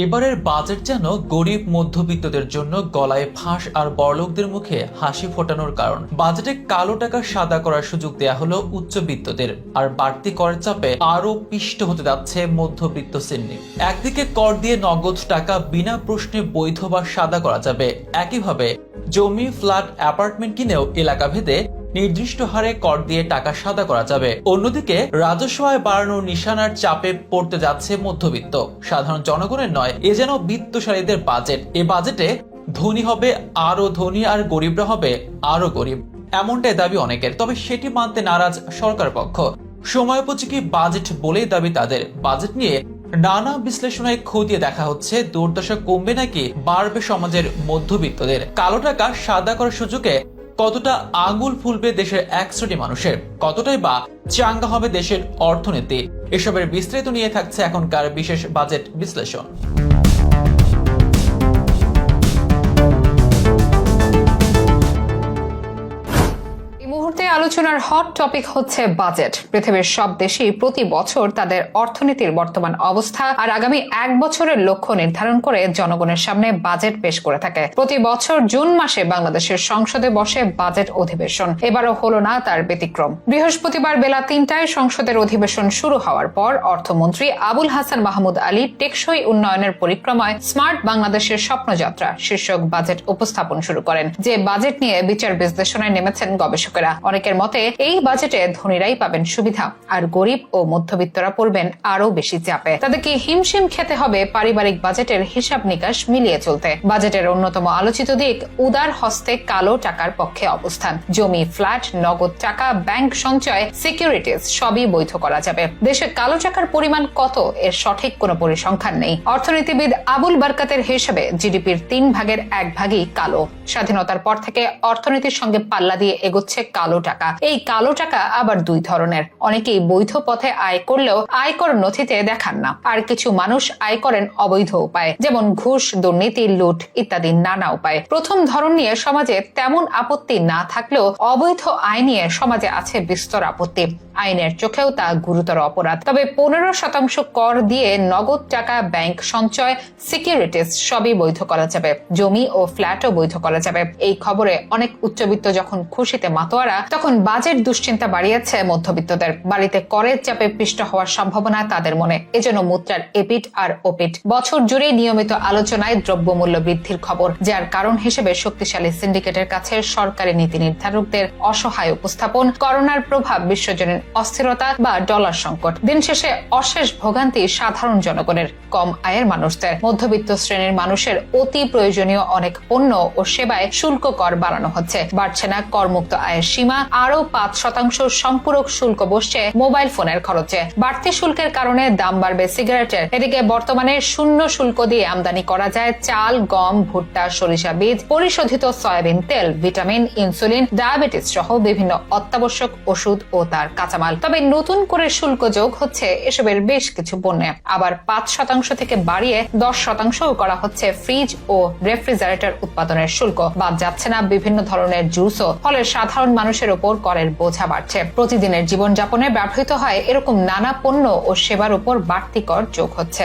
এবারের বাজেট যেন গরিব মধ্যবিত্তদের জন্য গলায় ফাঁস আর বড়লোকদের মুখে হাসি ফোটানোর কারণ। বাজেটে কালো টাকা সাদা করার সুযোগ দেয়া হলো উচ্চবিত্তদের, আর বাড়তি করের চাপে আরো পিষ্ট হতে যাচ্ছে মধ্যবিত্ত শ্রেণী। একদিকে কর দিয়ে নগদ টাকা বিনা প্রশ্নে বৈধ বা সাদা করা যাবে, একইভাবে জমি, ফ্ল্যাট, অ্যাপার্টমেন্ট কিনেও এলাকা ভেদে নির্দিষ্ট হারে কর দিয়ে টাকা সাদা করা যাবে। অন্যদিকে রাজস্ব আয় বাড়ানোর নিশানার চাপে পড়তে যাচ্ছে মধ্যবিত্ত। সাধারণ জনগণের নয়, এ যেন বিত্তশালীদের বাজেট। এ বাজেটে ধনী হবে আরো ধনী আর গরিবরা হবে আরো গরিব, এমনটাই দাবি অনেকের। তবে সেটি মানতে নারাজ সরকার পক্ষ। সময়োপযোগী বাজেট বলেই দাবি তাদের। বাজেট নিয়ে নানা বিশ্লেষণায় খতিয়ে দেখা হচ্ছে দুর্দশা কমবে নাকি বাড়বে সমাজের মধ্যবিত্তদের। কালো টাকা সাদা করার সুযোগে কতটা আঙুল ফুলবে দেশের 100টি মানুষের, কতটাই বা চাঙ্গা হবে দেশের অর্থনীতি, এসবের বিস্তারিত নিয়ে থাকছে এখনকার বিশেষ বাজেট বিশ্লেষণ। আলোচনার হট টপিক হচ্ছে বাজেট। পৃথিবীর সব দেশই প্রতি বছর তাদের অর্থনীতির বর্তমান অবস্থা আর আগামী 1 বছরের লক্ষ্য নির্ধারণ করে জনগণের সামনে বাজেট পেশ করে থাকে। প্রতি বছর জুন মাসে বাংলাদেশের সংসদে বসে বাজেট অধিবেশন। এবারও হলো না তার ব্যতিক্রম। বৃহস্পতিবার বেলা 3টায় সংসদের অধিবেশন শুরু হওয়ার পর অর্থমন্ত্রী আবুল হাসান মাহমুদ আলী টেকসই উন্নয়নের পরিক্রমায় স্মার্ট বাংলাদেশের স্বপ্নযাত্রা শীর্ষক বাজেট উপস্থাপন শুরু করেন। যে বাজেট নিয়ে বিচার বিশ্লেষণে নেমেছেন গবেষকেরা। অনেকের মতে এই বাজেটে ধনীরাই পাবেন সুবিধা আর গরিব ও মধ্যবিত্তরা পড়বেন আরো বেশি চাপে। তাদেরকে হিমশিম খেতে হবে পারিবারিক বাজেটের হিসাব নিকাশ মিলিয়ে চলতে। বাজেটের অন্যতম আলোচিত দিক উদার হস্তে কালো টাকার পক্ষে অবস্থান। জমি, ফ্ল্যাট, নগদ টাকা, ব্যাংক সঞ্চয়, সিকিউরিটিজ সবই বৈধ করা যাবে। দেশে কালো টাকার পরিমাণ কত এর সঠিক কোনো পরিসংখ্যান নেই। অর্থনীতিবিদ আবুল বারকাতের হিসেবে জিডিপির 3 ভাগের 1 ভাগই কালো। স্বাধীনতার পর থেকে অর্থনীতির সঙ্গে পাল্লা দিয়ে এগোচ্ছে কালো টাকা। এই কালো টাকা আবার 2 ধরনের। অনেকেই বৈধ পথে আয় করলেও আয়কর নথিতে দেখান না, আর কিছু মানুষ আয় করেন অবৈধ উপায়ে, যেমন ঘুষ, দুর্নীতি, লুট ইত্যাদি নানা উপায়ে। প্রথম ধরন নিয়ে সমাজে তেমন আপত্তি না থাকলেও অবৈধ আয় নিয়ে সমাজে আছে বিস্তর আপত্তি। আইনের চোখেও তা গুরুতর অপরাধ। তবে 15% কর দিয়ে নগদ টাকা, ব্যাংক সঞ্চয়, সিকিউরিটিজ সবই বৈধ করা যাবে। জমি ও ফ্ল্যাটও বৈধ করা যাবে। এই খবরে অনেক উচ্চবিত্ত যখন খুশিতে মাতোয়ারা, তখন বাজেট দুশ্চিন্তা বাড়িয়েছে মধ্যবিত্তদের। বাড়িতে করের চাপে পিষ্ট হওয়ার সম্ভাবনা তাদের মনে। এজন্য মুদ্রার এপিট আর ওপিট। বছর জুড়ে নিয়মিত আলোচনায় দ্রব্যমূল্য বৃদ্ধির খবর, যার কারণ হিসেবে শক্তিশালী সিন্ডিকেটের কাছে সরকারি নীতি নির্ধারকদের অসহায় উপস্থাপন, করোনার প্রভাব, বিশ্বজনীন অস্থিরতা বা ডলার সংকট। দিন শেষে অশেষ ভোগান্তি সাধারণ জনগণের, কম আয়ের মানুষদের। মধ্যবিত্ত শ্রেণীর মানুষের অতি প্রয়োজনীয় অনেক পণ্য ও সেবায় শুল্ক কর বাড়ানো হচ্ছে। বাড়ছে না করমুক্ত আয়ের সীমা, আরো 5% সম্পূরক শুল্ক বসছে মোবাইল ফোনের খরচে। বাড়তি শুল্কের কারণে দাম বাড়বে সিগারেটের। এদিকে বর্তমানে শূন্য শুল্ক দিয়ে আমদানি করা যায় চাল, গম, ভুট্টা, সরিষা বীজ, পরিশোধিত সয়াবিন তেল, ভিটামিন, ইনসুলিন, ডায়াবেটিস সহ বিভিন্ন অত্যাবশ্যক ওষুধ ও তার কাঁচামাল। তবে নতুন করে শুল্ক যোগ হচ্ছে এসবের বেশ কিছু পণ্যে। আবার 5% থেকে বাড়িয়ে 10% করা হচ্ছে ফ্রিজ ও রেফ্রিজারেটর উৎপাদনের শুল্ক। বাদ যাচ্ছে না বিভিন্ন ধরনের জুসও। ফলে সাধারণ মানুষের উপর করের বোঝা বাড়ছে। প্রতিদিনের জীবনযাপনে ব্যবহৃত হয় এরকম নানা পণ্য ও সেবার উপর বাড়তি কর যোগ হচ্ছে।